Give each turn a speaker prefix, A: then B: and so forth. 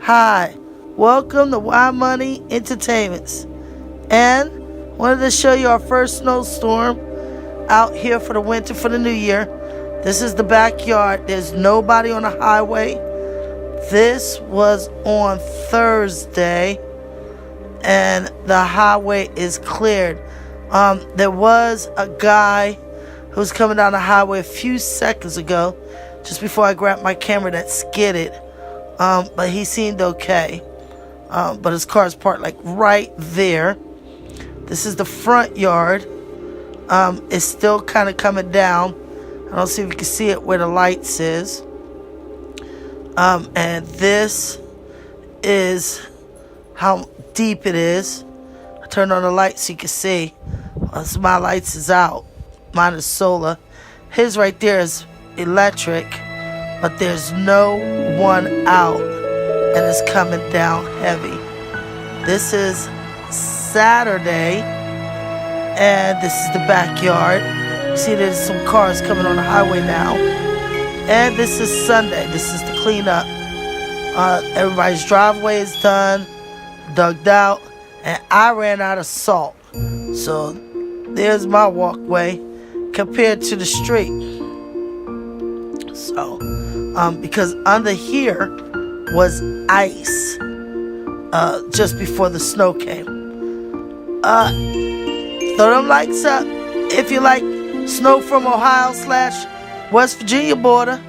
A: Hi, welcome to Y Money Entertainments, and wanted to show you our first snowstorm out here for the winter, for the new year. This is the backyard. There's nobody on the highway. This was on Thursday, and the highway is cleared. There was a guy who was coming down the highway a few seconds ago, just before I grabbed my camera, that skidded. But he seemed okay. But his car's parked like right there. This is the front yard. It's still kind of coming down. I don't see if you can see it where the lights is. And this is how deep it is. I turned on the light so you can see. So my lights is out. Mine is solar. His right there is electric, but there's no one out, and it's coming down heavy. This is Saturday, and this is the backyard. You see there's some cars coming on the highway now. And this is Sunday. This is the cleanup. Everybody's driveway is done, dug out, and I ran out of salt. So there's my walkway compared to the street. So, because under here was ice just before the snow came. Throw them likes up if you like snow from Ohio / West Virginia border.